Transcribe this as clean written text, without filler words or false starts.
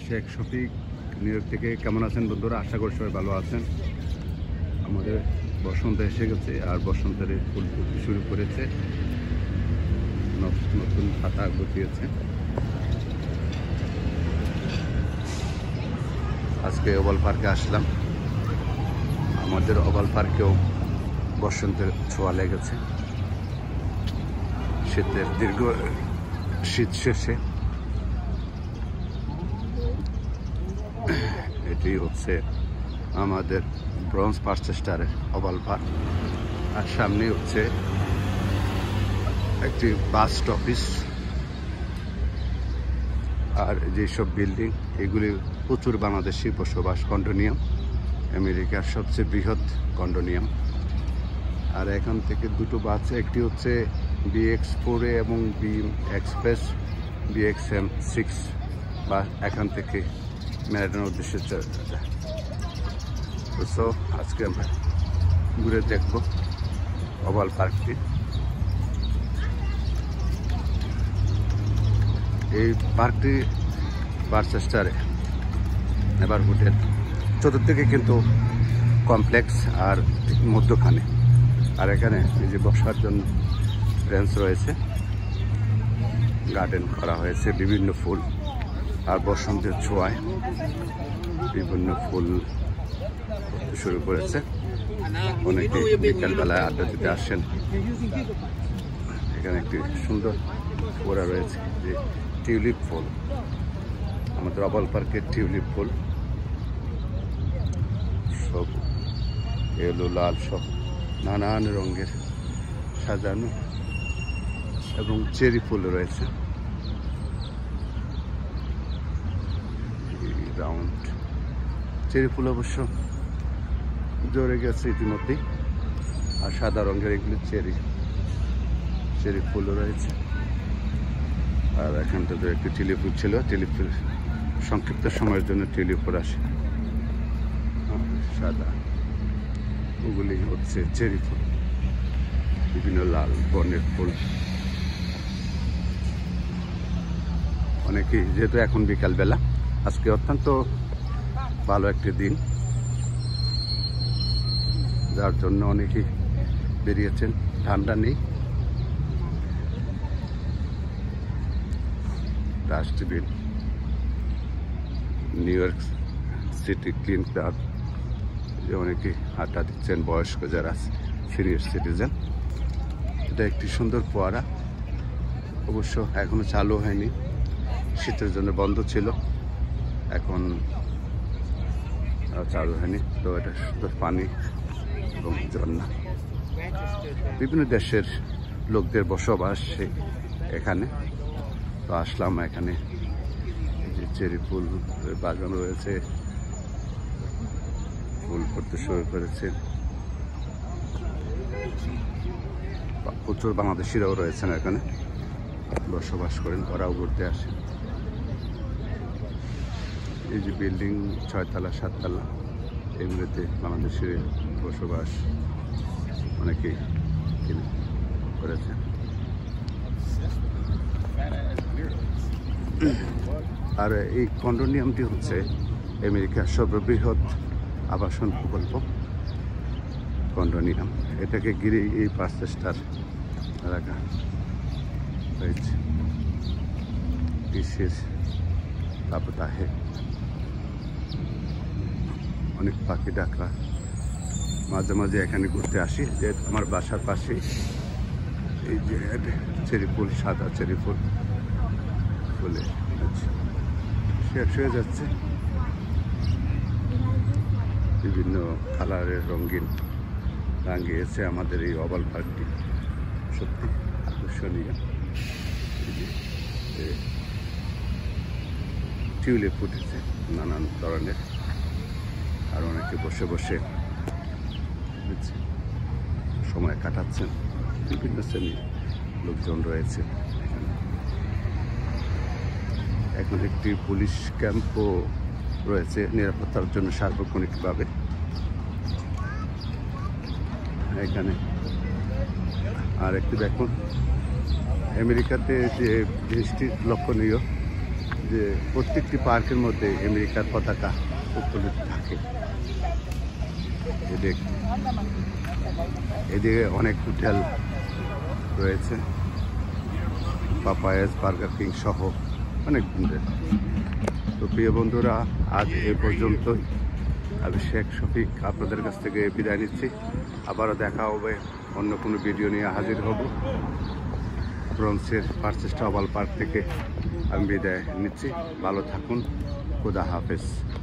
Sheikh Shafiq new York থেকে। কেমন আছেন বন্ধুরা? আশা করি সবাই ভালো আছেন। আমাদের বসন্ত এসে গেছে আর বসন্তের ফুল ফুটতে শুরু করেছে, নতুন পাতা গজিয়েছে। আজকে ওভাল পার্কে আসলাম। আমাদের ওভাল পার্কেও বসন্তের ছোঁয়া লেগেছে। শীতের দীর্ঘ শীত শেষে এটি হচ্ছে আমাদের ব্রঞ্জ পার্চেস্টারের ওভাল পার্ক। আর সামনে হচ্ছে একটি বাস স্টপিস। আর যেসব বিল্ডিং, এগুলি প্রচুর বাংলাদেশি বসবাস। কন্ডোনিয়াম আমেরিকার সবচেয়ে বৃহৎ কন্ডোনিয়াম। আর এখান থেকে দুটো বাস, একটি হচ্ছে BX4A এবং বি এক্সপ্রেস BXM6 বা এখান থেকে ম্যারাডোনার উদ্দেশ্যে চলে যায়। তো আজকে আমরা ঘুরে দেখব ওভাল পার্কটি। এই পার্কটি পার্চেস্টারে নেবারহুডের চতুর্দিকে কিন্তু কমপ্লেক্স আর মধ্যখানে। আর এখানে এই যে বসার জন্য বেঞ্চ রয়েছে, গার্ডেন করা হয়েছে বিভিন্ন ফুল। আর বসন্তের ছোঁয়ায় বিভিন্ন ফুল শুরু করেছে। অনেকে বিকালবেলায় আড্ডা দিতে আসেন। এখানে একটি সুন্দর ফোয়ারা রয়েছে, যে টিউলিপ ফুল, আমাদের ওভাল পার্কের টিউলিপ ফুল। সব এলো লাল, সব নানান রঙের সাজানো, এবং চেরি ফুল রয়েছে রাউন্ড। চেরি ফুল অবশ্য জড়ে গেছে ইতিমধ্যেই। আর সাদা রঙের এগুলি চেরি ফুল রয়েছে। আর এখানটাতে একটি টিউলিপ ছিল, টিউলিপের সংক্ষিপ্ত সময়ের জন্য টিউলিপ আসে সাদা। ওগুলি হচ্ছে চেরি ফুল, বিভিন্ন লাল বর্ণের ফুল। অনেকেই, যেহেতু এখন বিকালবেলা, আজকে অত্যন্ত ভালো একটি দিন, যার জন্য অনেকেই বেরিয়েছেন। ঠান্ডা নেই। Dustbin, new York city clean club, অনেকে আড্ডা দিচ্ছেন, বয়স্ক যারা সিনিয়র সিটিজেন। এটা একটি সুন্দর ফোয়ারা, অবশ্য এখনো চালু হয়নি, শীতের জন্য বন্ধ ছিল, এখন চালু হয়নি। তো এটা সুন্দর পানি এবং ঝর্ণা। বিভিন্ন দেশের লোকদের বসবাস এখানে। তো আসলাম এখানে, যে চেরি ফুল বাগান রয়েছে, ফুল করতে শুরু করেছে। প্রচুর বাংলাদেশিরাও রয়েছেন এখানে, বসবাস করেন, ওরাও ঘুরতে আসেন। এই যে বিল্ডিং 6 তলা 7 তলা, এগুলোতে বাংলাদেশের বসবাস অনেকেই করেছেন। আর এই কন্ডোনিয়ামটি হচ্ছে আমেরিকার সর্ববৃহৎ আবাসন প্রকল্প কন্ডোনিয়াম। এটাকে ঘিরে এই পার্চেস্টার এলাকা হয়েছে। বিশেষ লাপতাহে অনেক পাখি ডাকরা। মাঝে মাঝে এখানে ঘুরতে আসি, যে আমার বাসার পাশে এই যে চেরি ফুল, সাদা চেরি ফুল ফুলে শেষ হয়ে যাচ্ছে। বিভিন্ন কালারের রঙিন রাঙিয়েছে আমাদের এই ওভাল পার্কটি, সত্যি আকর্ষণীয়। টিউলিপ ফুটেছে নানান ধরনের। আর অনেকে বসে বসে সময় কাটাচ্ছেন। বিভিন্ন শ্রেণীর লোকজন রয়েছে এখানে। এখন একটি পুলিশ ক্যাম্পও রয়েছে নিরাপত্তার জন্য সার্বক্ষণিকভাবে এখানে। আর একটি দেখুন, আমেরিকাতে যে জিনিসটি লক্ষণীয়, যে প্রত্যেকটি পার্কের মধ্যে আমেরিকার পতাকা উত্তোলিত থাকে। এদিকে অনেক হোটেল রয়েছে, পাপায়াস, বার্গার কিং সহ অনেক দূরে। তো প্রিয় বন্ধুরা, আজ এ পর্যন্তই। আমি শেখ শফিক আপনাদের কাছ থেকে বিদায় নিচ্ছি। আবারও দেখা হবে, অন্য কোনো ভিডিও নিয়ে হাজির হব। ব্রঞ্চের পার্চেস্টা ওভাল পার্ক থেকে আমি বিদায় নিচ্ছি। ভালো থাকুন, খুদা হাফেজ।